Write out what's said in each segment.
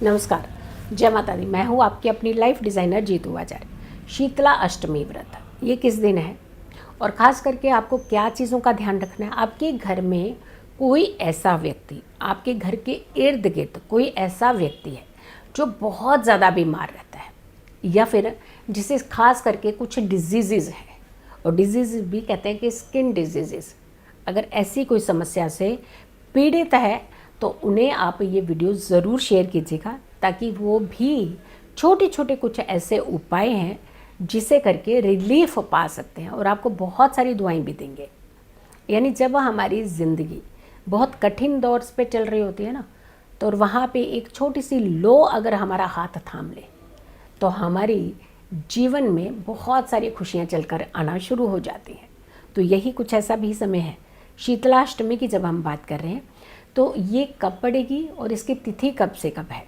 नमस्कार, जय माता दी। मैं हूँ आपकी अपनी लाइफ डिज़ाइनर जीतू आचार्य। शीतला अष्टमी व्रत ये किस दिन है और ख़ास करके आपको क्या चीज़ों का ध्यान रखना है। आपके घर में कोई ऐसा व्यक्ति, आपके घर के इर्द गिर्द कोई ऐसा व्यक्ति है जो बहुत ज़्यादा बीमार रहता है या फिर जिसे खास करके कुछ डिजीज़ है, और डिजीज़ भी कहते हैं कि स्किन डिजीज़, अगर ऐसी कोई समस्या से पीड़ित है तो उन्हें आप ये वीडियो ज़रूर शेयर कीजिएगा, ताकि वो भी छोटे छोटे कुछ ऐसे उपाय हैं जिसे करके रिलीफ पा सकते हैं और आपको बहुत सारी दुआएं भी देंगे। यानी जब हमारी ज़िंदगी बहुत कठिन दौर पे चल रही होती है ना, तो वहाँ पे एक छोटी सी लो अगर हमारा हाथ थाम ले तो हमारी जीवन में बहुत सारी खुशियाँ चलकर आना शुरू हो जाती हैं। तो यही कुछ ऐसा भी समय है। शीतलाष्टमी की जब हम बात कर रहे हैं तो ये कब पड़ेगी और इसकी तिथि कब से कब है,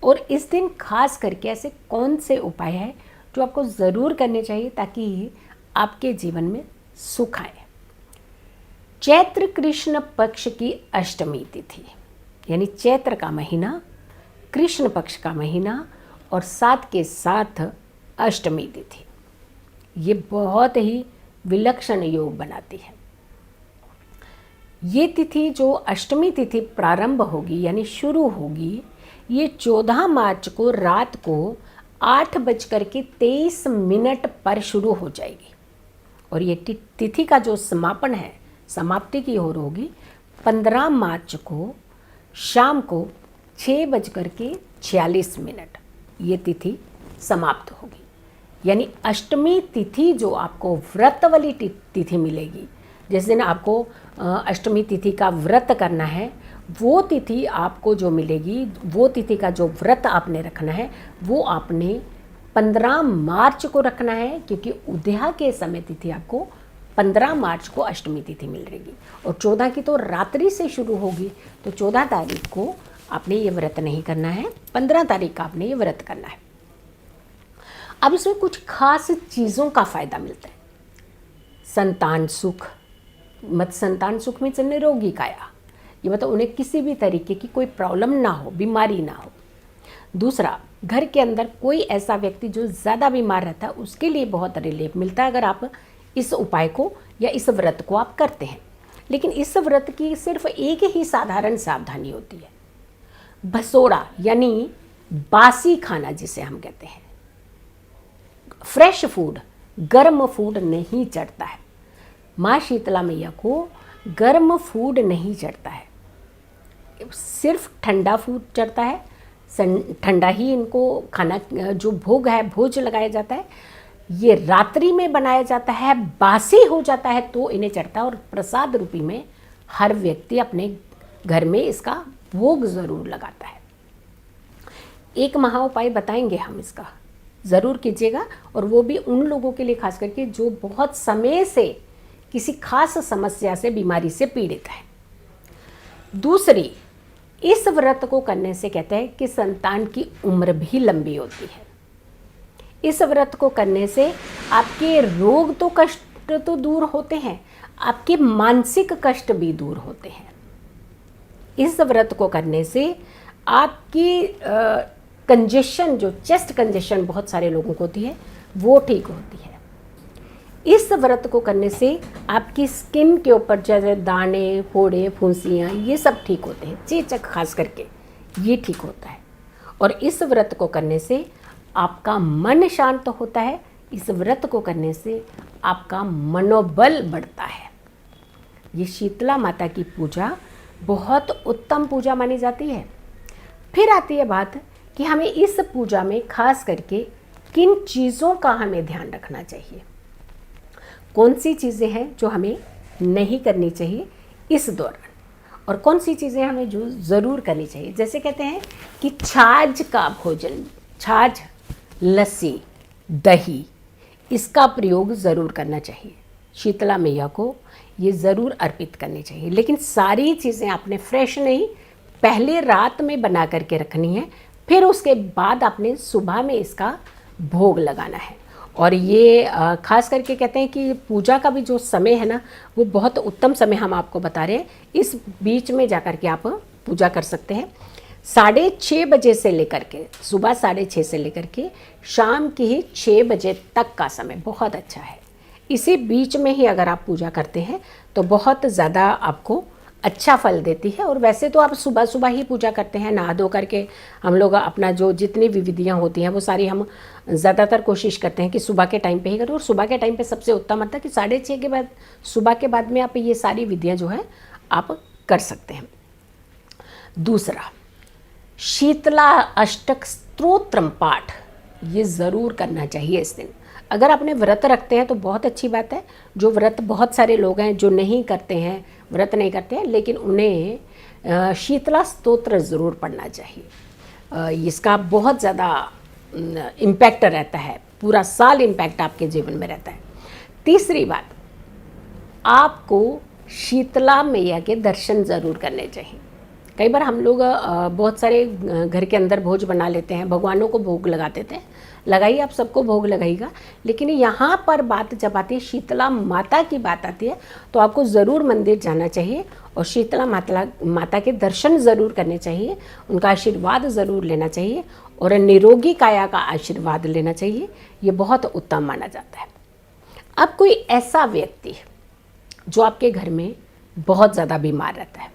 और इस दिन खास करके ऐसे कौन से उपाय हैं जो आपको ज़रूर करने चाहिए ताकि आपके जीवन में सुख आए। चैत्र कृष्ण पक्ष की अष्टमी तिथि, यानी चैत्र का महीना, कृष्ण पक्ष का महीना और साथ के साथ अष्टमी तिथि, ये बहुत ही विलक्षण योग बनाती है। ये तिथि जो अष्टमी तिथि प्रारंभ होगी यानी शुरू होगी, ये 14 मार्च को रात को 8:23 पर शुरू हो जाएगी और ये तिथि का जो समापन है, समाप्ति की ओर होगी 15 मार्च को शाम को 6:46 ये तिथि समाप्त होगी। यानी अष्टमी तिथि जो आपको व्रत वाली तिथि मिलेगी, जिस दिन आपको अष्टमी तिथि का व्रत करना है, वो तिथि आपको जो मिलेगी, वो तिथि का जो व्रत आपने रखना है वो आपने 15 मार्च को रखना है, क्योंकि उदया के समय तिथि आपको 15 मार्च को अष्टमी तिथि मिल रहेगी और 14 की तो रात्रि से शुरू होगी। तो 14 तारीख को आपने ये व्रत नहीं करना है, 15 तारीख का आपने ये व्रत करना है। अब इसमें कुछ खास चीज़ों का फ़ायदा मिलता है। संतान सुख, संतान सुख में निरोगी काया, ये मतलब उन्हें किसी भी तरीके की कोई प्रॉब्लम ना हो, बीमारी ना हो। दूसरा, घर के अंदर कोई ऐसा व्यक्ति जो ज़्यादा बीमार रहता है उसके लिए बहुत रिलीफ मिलता है अगर आप इस उपाय को या इस व्रत को आप करते हैं। लेकिन इस व्रत की सिर्फ एक ही साधारण सावधानी होती है, भसोड़ा यानी बासी खाना जिसे हम कहते हैं, फ्रेश फूड, गर्म फूड नहीं चढ़ता है। माँ शीतला मैया को गर्म फूड नहीं चढ़ता है, सिर्फ ठंडा फूड चढ़ता है। ठंडा ही इनको खाना जो भोग है, भोज लगाया जाता है। ये रात्रि में बनाया जाता है, बासी हो जाता है तो इन्हें चढ़ता है और प्रसाद रूपी में हर व्यक्ति अपने घर में इसका भोग ज़रूर लगाता है। एक महा उपाय बताएंगे हम, इसका ज़रूर कीजिएगा, और वो भी उन लोगों के लिए खास करके जो बहुत समय से किसी खास समस्या से, बीमारी से पीड़ित है। दूसरी, इस व्रत को करने से कहते हैं कि संतान की उम्र भी लंबी होती है। इस व्रत को करने से आपके रोग तो कष्ट तो दूर होते हैं, आपके मानसिक कष्ट भी दूर होते हैं। इस व्रत को करने से आपकी कंजेशन, जो चेस्ट कंजेशन बहुत सारे लोगों को होती है, वो ठीक होती है। इस व्रत को करने से आपकी स्किन के ऊपर जैसे दाने, फोड़े, फुंसियाँ, ये सब ठीक होते हैं। चेचक खास करके ये ठीक होता है। और इस व्रत को करने से आपका मन शांत होता है। इस व्रत को करने से आपका मनोबल बढ़ता है। ये शीतला माता की पूजा बहुत उत्तम पूजा मानी जाती है। फिर आती है बात कि हमें इस पूजा में खास करके किन चीज़ों का हमें ध्यान रखना चाहिए, कौन सी चीज़ें हैं जो हमें नहीं करनी चाहिए इस दौरान, और कौन सी चीज़ें हमें जो ज़रूर करनी चाहिए। जैसे कहते हैं कि छाछ का भोजन, छाछ, लस्सी, दही, इसका प्रयोग ज़रूर करना चाहिए। शीतला मैया को ये ज़रूर अर्पित करनी चाहिए। लेकिन सारी चीज़ें आपने फ्रेश नहीं, पहले रात में बना करके रखनी है, फिर उसके बाद आपने सुबह में इसका भोग लगाना है। और ये खास करके कहते हैं कि पूजा का भी जो समय है ना, वो बहुत उत्तम समय हम आपको बता रहे हैं। इस बीच में जाकर के आप पूजा कर सकते हैं। 6:30 बजे से लेकर के, सुबह 6:30 से लेकर के शाम के 6 बजे तक का समय बहुत अच्छा है। इसी बीच में ही अगर आप पूजा करते हैं तो बहुत ज़्यादा आपको अच्छा फल देती है। और वैसे तो आप सुबह सुबह ही पूजा करते हैं, नहा धो करके हम लोग अपना जो जितनी भी विधियाँ होती हैं वो सारी हम ज़्यादातर कोशिश करते हैं कि सुबह के टाइम पे ही करें। और सुबह के टाइम पे सबसे उत्तम होता है कि 6:30 के बाद, सुबह के बाद में आप ये सारी विधियाँ जो है आप कर सकते हैं। दूसरा, शीतला अष्टक स्तोत्रम पाठ ये ज़रूर करना चाहिए इस दिन। अगर आपने व्रत रखते हैं तो बहुत अच्छी बात है। जो व्रत, बहुत सारे लोग हैं जो नहीं करते हैं, व्रत नहीं करते हैं, लेकिन उन्हें शीतला स्तोत्र ज़रूर पढ़ना चाहिए। इसका बहुत ज़्यादा इम्पैक्ट रहता है, पूरा साल इम्पैक्ट आपके जीवन में रहता है। तीसरी बात, आपको शीतला मैया के दर्शन ज़रूर करने चाहिए। कई बार हम लोग बहुत सारे घर के अंदर भोज बना लेते हैं, भगवानों को भोग लगा देते हैं, लगाइए, आप सबको भोग लगाइएगा। लेकिन यहाँ पर बात जब आती है शीतला माता की बात आती है तो आपको ज़रूर मंदिर जाना चाहिए और शीतला माता के दर्शन ज़रूर करने चाहिए, उनका आशीर्वाद ज़रूर लेना चाहिए और निरोगी काया का आशीर्वाद लेना चाहिए। ये बहुत उत्तम माना जाता है। अब कोई ऐसा व्यक्ति जो आपके घर में बहुत ज़्यादा बीमार रहता है,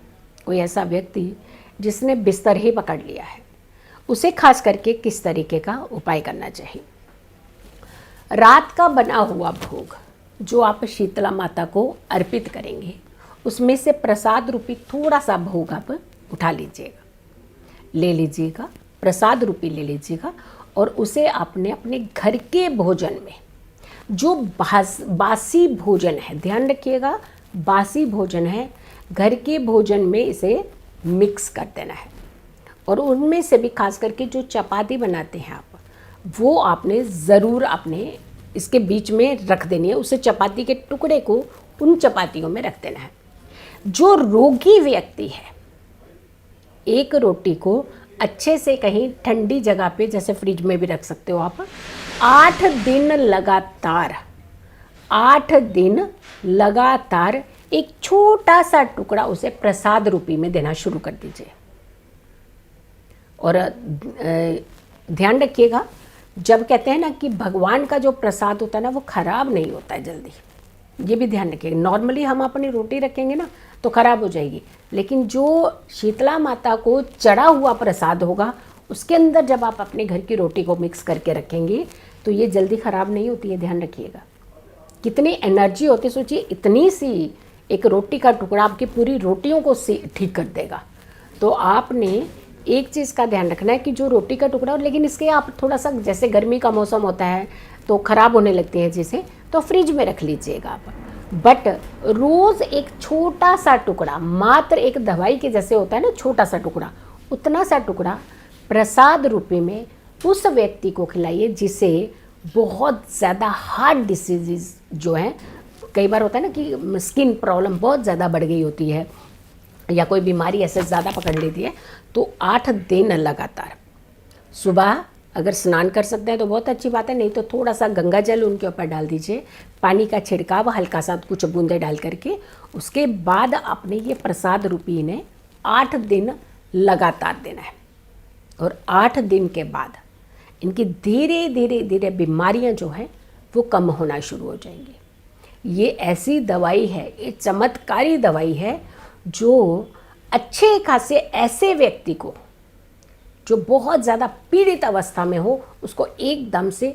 कोई ऐसा व्यक्ति जिसने बिस्तर ही पकड़ लिया है, उसे खास करके किस तरीके का उपाय करना चाहिए? रात का बना हुआ भोग जो आप शीतला माता को अर्पित करेंगे, उसमें से प्रसाद रूपी थोड़ा सा भोग आप उठा लीजिएगा, ले लीजिएगा, प्रसाद रूपी ले लीजिएगा और उसे आपने अपने घर के भोजन में, जो बासी भोजन है, ध्यान रखिएगा, बासी भोजन है, घर के भोजन में इसे मिक्स कर देना है। और उनमें से भी खास करके जो चपाती बनाते हैं आप, वो आपने ज़रूर आपने इसके बीच में रख देनी है। उसे चपाती के टुकड़े को उन चपातियों में रख देना है। जो रोगी व्यक्ति है, एक रोटी को अच्छे से कहीं ठंडी जगह पे, जैसे फ्रिज में भी रख सकते हो आप, 8 दिन लगातार, 8 दिन लगातार एक छोटा सा टुकड़ा उसे प्रसाद रूपी में देना शुरू कर दीजिए। और ध्यान रखिएगा, जब कहते हैं ना कि भगवान का जो प्रसाद होता है ना वो खराब नहीं होता है जल्दी, ये भी ध्यान रखिएगा। नॉर्मली हम अपनी रोटी रखेंगे ना तो खराब हो जाएगी, लेकिन जो शीतला माता को चढ़ा हुआ प्रसाद होगा उसके अंदर जब आप अपने घर की रोटी को मिक्स करके रखेंगे तो ये जल्दी खराब नहीं होती है। ध्यान रखिएगा, कितनी एनर्जी होती है, सोचिए, इतनी सी एक रोटी का टुकड़ा आपकी पूरी रोटियों को ठीक कर देगा। तो आपने एक चीज़ का ध्यान रखना है कि जो रोटी का टुकड़ा, लेकिन इसके आप थोड़ा सा, जैसे गर्मी का मौसम होता है तो ख़राब होने लगती है जैसे, तो फ्रिज में रख लीजिएगा आप। बट रोज़ एक छोटा सा टुकड़ा, मात्र एक दवाई के जैसे होता है ना छोटा सा टुकड़ा, उतना सा टुकड़ा प्रसाद रूपी में उस व्यक्ति को खिलाइए जिसे बहुत ज़्यादा हार्ट डिसीज़ जो है, कई बार होता है ना कि स्किन प्रॉब्लम बहुत ज़्यादा बढ़ गई होती है या कोई बीमारी ऐसे ज़्यादा पकड़ लेती है, तो 8 दिन लगातार सुबह अगर स्नान कर सकते हैं तो बहुत अच्छी बात है, नहीं तो थोड़ा सा गंगा जल उनके ऊपर डाल दीजिए, पानी का छिड़काव हल्का सा कुछ बूंदे डाल करके, उसके बाद आपने ये प्रसाद रूपी इन्हें 8 दिन लगातार देना है। और 8 दिन के बाद इनकी धीरे धीरे धीरे बीमारियां जो हैं वो कम होना शुरू हो जाएंगी। ये ऐसी दवाई है, ये चमत्कारी दवाई है जो अच्छे खासे ऐसे व्यक्ति को जो बहुत ज़्यादा पीड़ित अवस्था में हो उसको एकदम से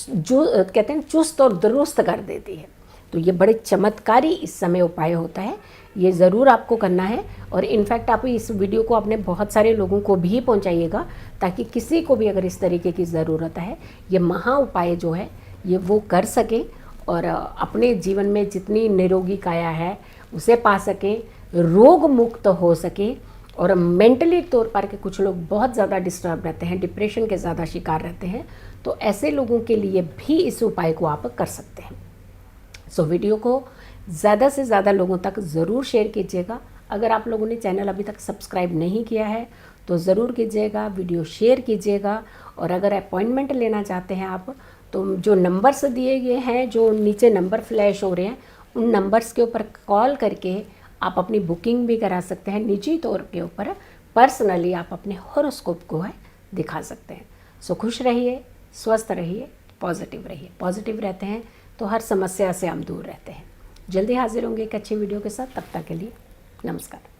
जो कहते हैं चुस्त और दुरुस्त कर देती है। तो ये बड़े चमत्कारी इस समय उपाय होता है, ये ज़रूर आपको करना है। और इनफैक्ट आप इस वीडियो को अपने बहुत सारे लोगों को भी पहुंचाइएगा ताकि किसी को भी अगर इस तरीके की ज़रूरत है, ये महा उपाय जो है ये वो कर सके और अपने जीवन में जितनी निरोगी काया है उसे पा सके, रोग मुक्त हो सके। और मेंटली तौर पर के कुछ लोग बहुत ज़्यादा डिस्टर्ब रहते हैं, डिप्रेशन के ज़्यादा शिकार रहते हैं, तो ऐसे लोगों के लिए भी इस उपाय को आप कर सकते हैं। सो वीडियो को ज़्यादा से ज़्यादा लोगों तक ज़रूर शेयर कीजिएगा। अगर आप लोगों ने चैनल अभी तक सब्सक्राइब नहीं किया है तो ज़रूर कीजिएगा, वीडियो शेयर कीजिएगा। और अगर अपॉइंटमेंट लेना चाहते हैं आप तो जो नंबर्स दिए गए हैं, जो नीचे नंबर फ्लैश हो रहे हैं, उन नंबर्स के ऊपर कॉल करके आप अपनी बुकिंग भी करा सकते हैं, निजी तौर के ऊपर पर्सनली आप अपने हॉरोस्कोप को है दिखा सकते हैं। सो खुश रहिए, स्वस्थ रहिए, पॉजिटिव रहिए। पॉजिटिव रहते हैं तो हर समस्या से हम दूर रहते हैं। जल्दी हाजिर होंगे एक अच्छी वीडियो के साथ। तब तक के लिए नमस्कार।